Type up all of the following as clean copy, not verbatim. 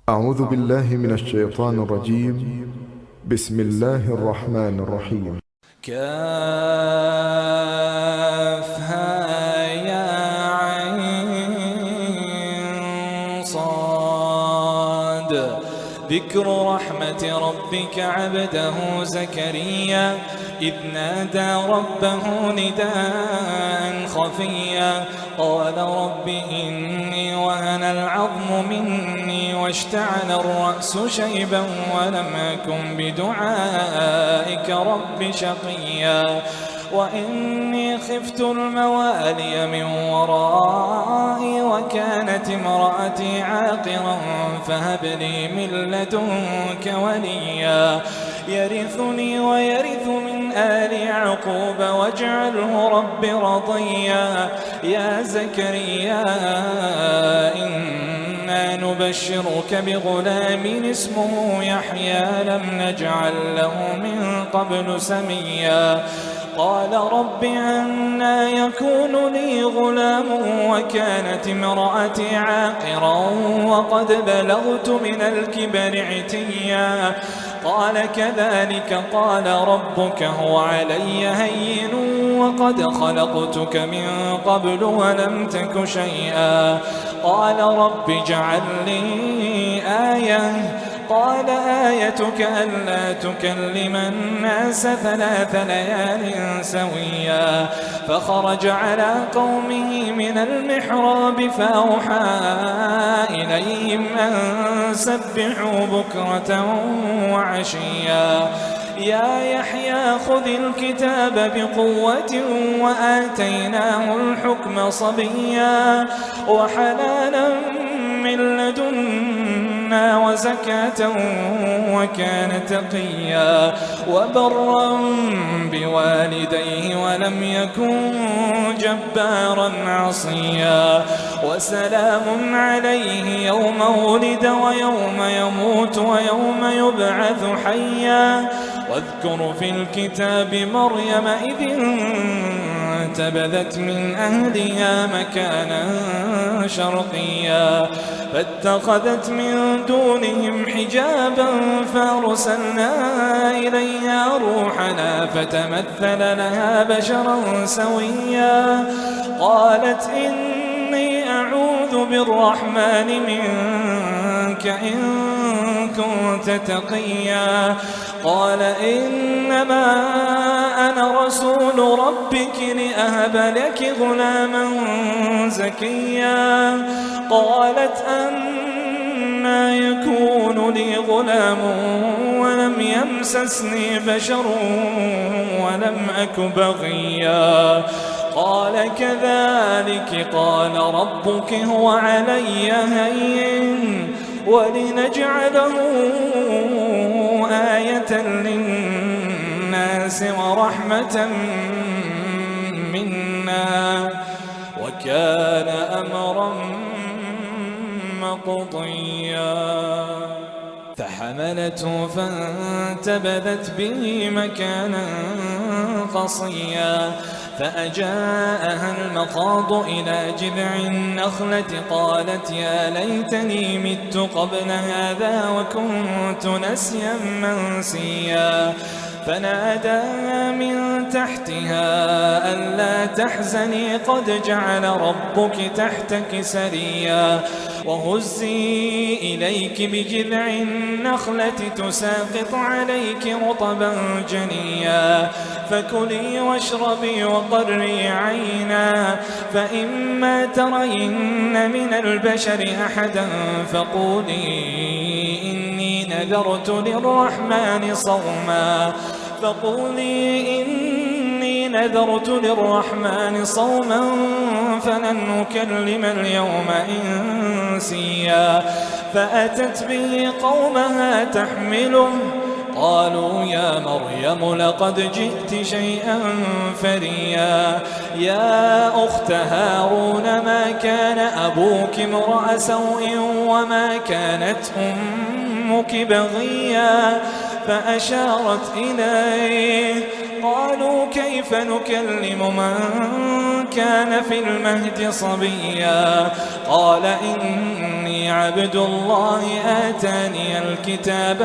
أعوذ بالله من الشيطان الرجيم. بسم الله الرحمن الرحيم. كافها يا عين صاد. ذكر رحمة ربك عبده زكريا إذ نادى ربه نداء خفيا قال رب إني وهن العظم مني واشتعل الرأس شيبا ولم أكن بدعائك رب شقيا وإني خفت الموالي من ورائي وكانت امرأتي عاقرا فهب لي من لدنك وليا يرثني ويرث من آل يعقوب واجعله رب رضيا يا زكريا إنا نبشرك بغلام اسمه يحيى لم نجعل له من قبل سميا قال رب أنى يكون لي غلام وكانت امرأتي عاقرا وقد بلغت من الكبر عتيا قال كذلك قال ربك هو علي هين وقد خلقتك من قبل ولم تك شيئا قال رب اجعل لي آية قال آيتك ألا تكلم الناس 3 ليال سويا فخرج على قومه من المحراب فأوحى إليهم أن سبحوا بكرة وعشيا يا يحيى خذ الكتاب بقوة وآتيناه الحكم صبيا وحنانا من لدنا وزكاة وكان تقيا وبرا بوالديه ولم يكن جبارا عصيا وسلام عليه يوم ولد ويوم يموت ويوم يبعث حيا واذكر في الكتاب مريم إذ انتبذت من أهلها مكانا شرقيا فاتخذت من دونهم حجابا فأرسلنا إليها روحنا فتمثل لها بشرا سويا قالت إني أعوذ بالرحمن منك إن كنت تقيا قال إنما أنا رسول ربك لأهب لك غلاما زكيا قالت أنى يكون لي غلام ولم يمسسني بشر ولم أك بغيا قال كذلك قال ربك هو علي هين ولنجعله آية للناس ورحمة منا وكان أمرا مقضيا فحملته فانتبذت به مكانا قصيا فأجاءها المخاض إلى جذع النخلة قالت يا ليتني مت قبل هذا وكنت نسيا منسيا فناداها من تحتها ألا تحزني قد جعل ربك تحتك سريا وهزي إليك بجذع النخلة تساقط عليك رطبا جنيا فكلي واشربي وقري عينا فإما ترين من البشر أحدا فقولي إني نذرت للرحمن صوما فلن نكلم اليوم إنسيا فأتت به قومها تحمله قالوا يا مريم لقد جئت شيئا فريا يا أخت هارون ما كان أبوك امرأ سوء وما كانت أمك بغيا فأشارت إليه قالوا كيف نكلم من كان في المهد صبيا قال إني إني عبد الله آتاني الكتاب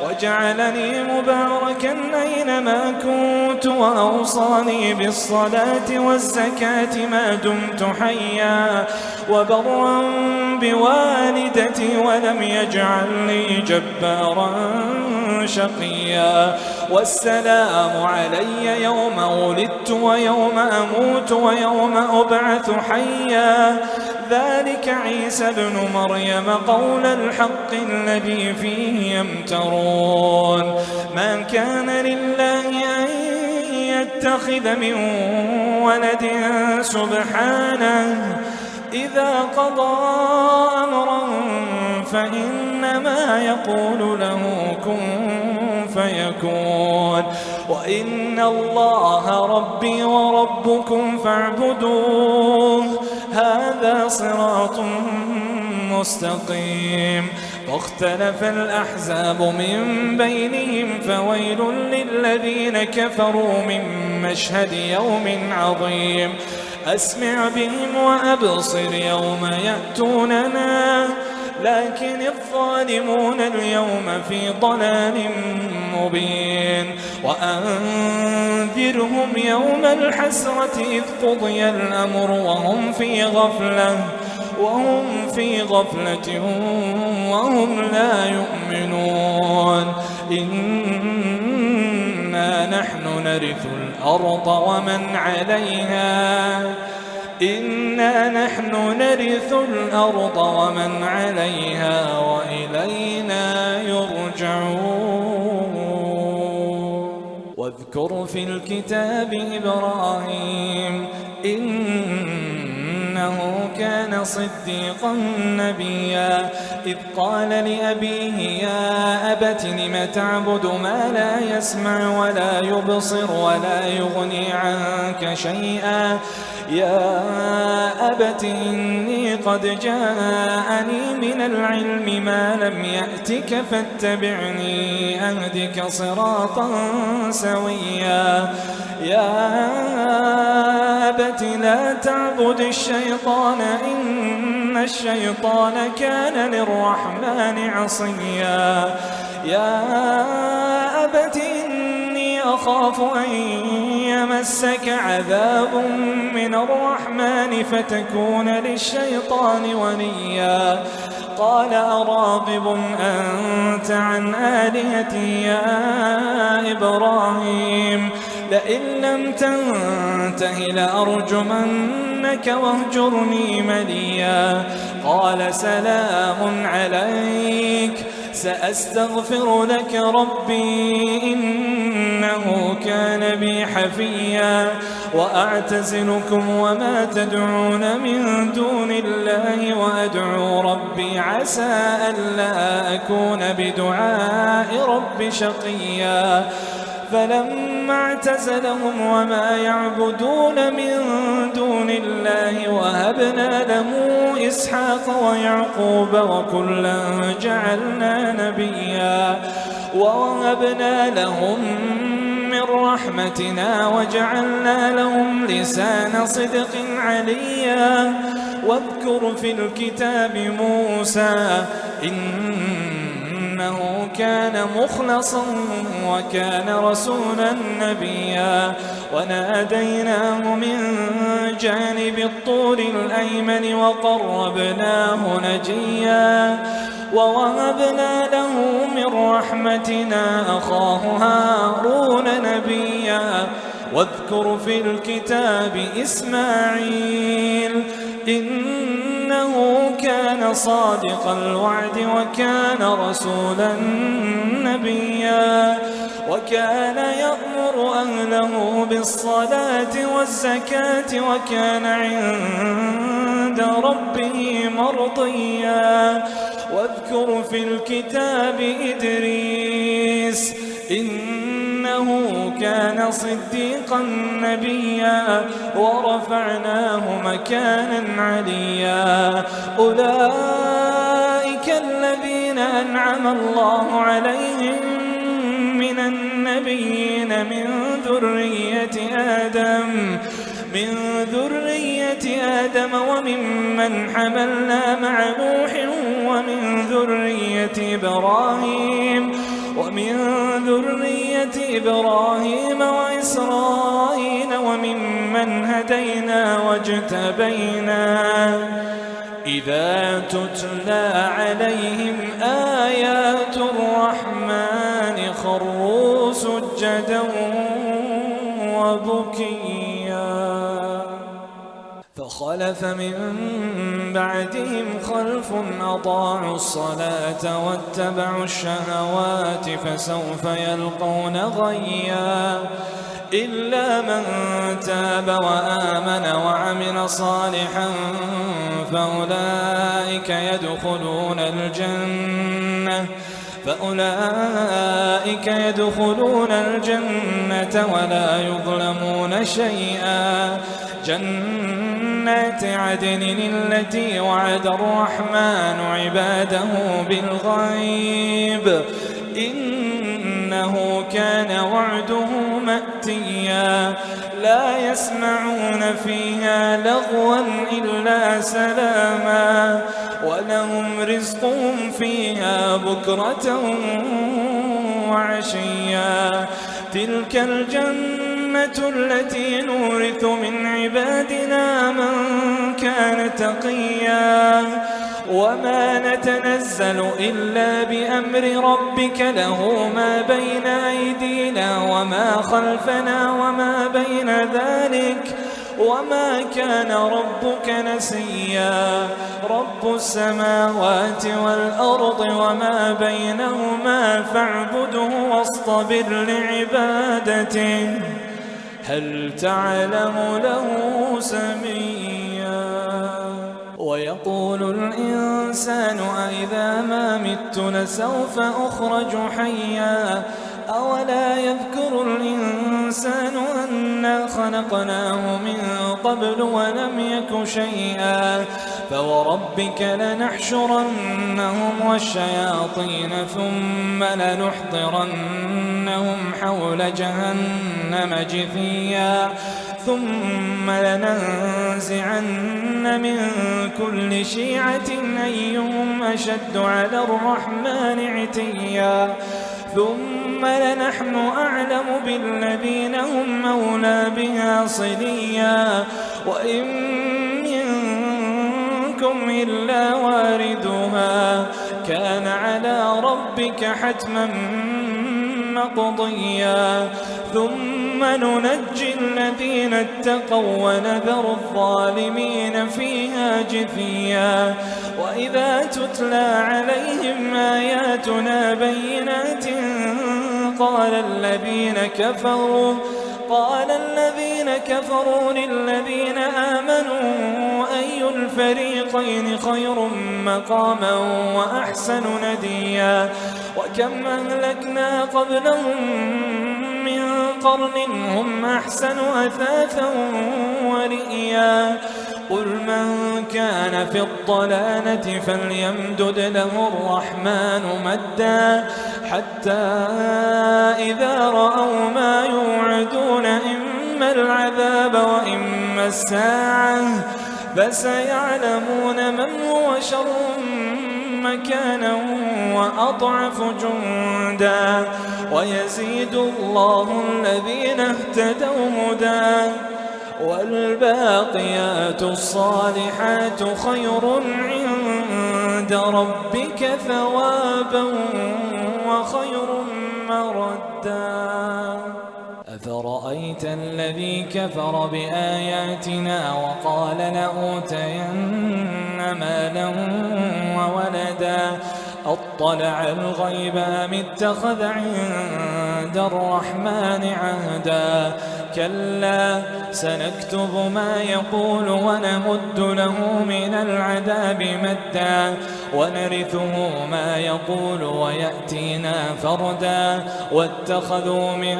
وجعلني مباركا أينما كنت وأوصاني بالصلاة والزكاة ما دمت حيا وبرا بوالدتي ولم يجعلني جبارا شقيا والسلام علي يوم ولدت ويوم أموت ويوم أبعث حيا ذلك عيسى ابن مريم قول الحق الذي فيه يمترون ما كان لله أن يتخذ من ولد سبحانه إذا قضى أمرا فإنما يقول له كن فيكون وإن الله ربي وربكم فاعبدوه هذا صراط مستقيم فاختلف الأحزاب من بينهم فويل للذين كفروا من مشهد يوم عظيم أسمع بهم وأبصر يوم يأتوننا لكن الظالمون اليوم في ضلال مبين وأنذرهم يوم الحسرة إذ قضي الأمر وهم في غفلة وهم لا يؤمنون إنا نحن نرث الأرض ومن عليها وإلينا يرجعون واذكر في الكتاب إبراهيم إنه كان صديقا نبيا إذ قال لأبيه يا أبت لم تعبد ما لا يسمع ولا يبصر ولا يغني عنك شيئا يا أبت إني قد جاءني من العلم ما لم يأتك فاتبعني أهدك صراطا سويا يا أبت لا تعبد الشيطان إن الشيطان كان للرحمن عصيا يا أبت إني أخاف أن يمسك عذاب من الرحمن فتكون للشيطان وليا قال أراغب أنت عن آلهتي يا إبراهيم لئن لم تنته لأرجمنك واهجرني مليا قال سلام عليك سأستغفر لك ربي إنه كان بي حفيا وأعتزلكم وما تدعون من دون الله وأدعو ربي عسى ألا أكون بدعاء رب شقيا فلما اعتزلهم وما يعبدون من دون الله وهبنا له إسحاق ويعقوب وكلا جعلنا نبيا ووهبنا لهم من رحمتنا وجعلنا لهم لسان صدق عليا واذكر في الكتاب موسى إنه كان مخلصا وكان رسولا نبيا وناديناه من جانب الطور الأيمن وقربناه نجيا ووهبنا له من رحمتنا أخاه هارون نبيا واذكر في الكتاب إسماعيل إنه كان صادق الوعد وكان رسولا نبيا وكان يأمر أهله بالصلاة والزكاة وكان عند ربه مرضيا واذكر في الكتاب إدريس إنه كان صديقا نبيا ورفعناه مكانا عليا أولئك الذين أنعم الله عليهم من النبيين من ذرية من ذرية آدم وممن حملنا مع نوح ومن ذرية إبراهيم وإسرائيل وممن هدينا واجتبينا إذا تتلى عليهم آيات الرحمن خروا سجدا وبكيا فخلف من بعدهم خلف أضاعوا الصلاة واتبعوا الشهوات فسوف يلقون غيا إلا من تاب وآمن وعمل صالحا فأولئك يدخلون الجنة ولا يظلمون شيئا جنات عدن التي وعد الرحمن عباده بالغيب إنه كان وعده مأتيا لا يسمعون فيها لغوا إلا سلاما ولهم رزقهم فيها بكرة وعشيا تلك الجنة التي نورث من عبادنا من كان تقيا وما نتنزل إلا بأمر ربك له ما بين أيدينا وما خلفنا وما بين ذلك وما كان ربك نسيا رب السماوات والأرض وما بينهما فاعبده واصطبر لعبادته هل تعلم له سميا ويقول الإنسان أإذا ما مت لسوف أخرج حيا أولا يذكر الإنسان أنا خلقناه من قبل ولم يك شيئا فوربك لنحشرنهم والشياطين ثم لنحضرنهم حول جهنم جثيا ثم لننزعن من كل شيعة أيهم أشد على الرحمن عتيا ثم لنحن أعلم بالذين هم أولى بها صليا وإن منكم إلا واردها كان على ربك حتما مقضيا ثم ننجي الذين اتقوا ونذر الظالمين فيها جثيا وإذا تتلى عليهم آياتنا بينات قال الذين كفروا للذين آمنوا أي الفريقين خير مقاما وأحسن نديا وكم أهلكنا قبلهم من قرن هم أحسن أثاثا ورئيا قل من كان في الضلالة فليمدد له الرحمن مدا حتى إذا رأوا ما يوعدون إما العذاب وإما الساعة فسيعلمون من هو شر مكانا وأضعف جندا ويزيد الله الذين اهتدوا هدى والباقيات الصالحات خير عند ربك ثوابا وخير مردا أفرأيت الذي كفر بآياتنا وقال لأوتين مالا وولدا أطلع الغيب أم اتخذ عند الرحمن عهدا كلا سنكتب ما يقول ونمد له من العذاب مدا ونرثه ما يقول ويأتينا فردا واتخذوا من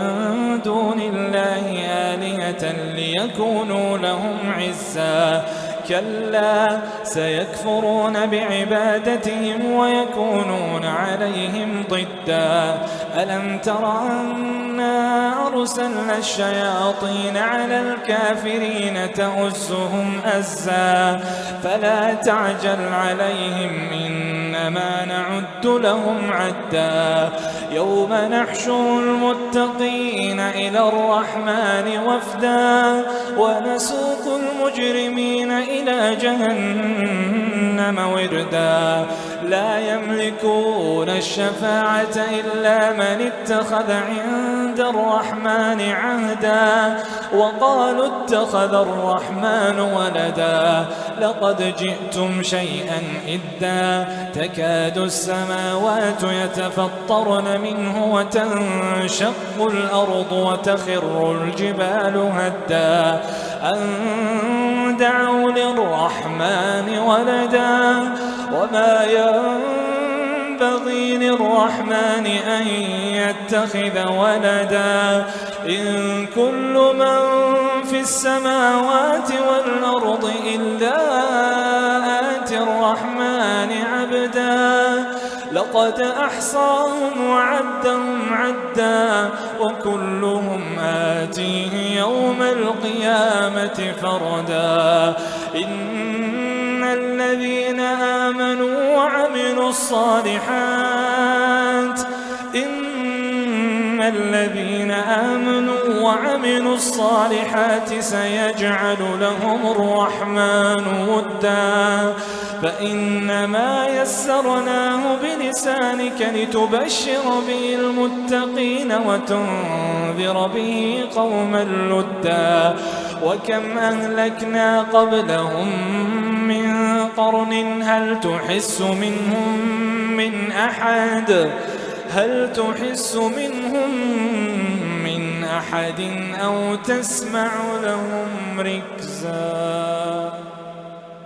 دون الله آلهة ليكونوا لهم عزا كلا سيكفرون بعبادتهم ويكونون عليهم ضدا ألم تر أنا أرسلنا الشياطين على الكافرين تؤزهم أزا فلا تعجل عليهم إنما نعد لهم عدا يوم نحشر المتقين إلى الرحمن وفدا ونسوق المجرمين إلى جهنم وردا لا يملكون الشفاعة إلا من اتخذ عند الرحمن عهدا وقالوا اتخذ الرحمن ولدا لقد جئتم شيئا إدا تكاد السماوات يتفطرن منه وتنشق الأرض وتخر الجبال هدا أن دعوا للرحمن ولدا وما ينبغي للرحمن أن يتخذ ولدا إن كل من في السماوات والأرض إلا آتي الرحمن عبدا لقد أحصاهم وعدهم عدا وكلهم آتيه يوم القيامة فردا إن الذين آمنوا وعملوا الصالحات سيجعل لهم الرحمن ودا فإنما يسرناه بلسانك لتبشر به المتقين وتنذر به قوما لدا وكم أهلكنا قبلهم من قرن هل تحس منهم من أحد أو تسمع لهم ركزا.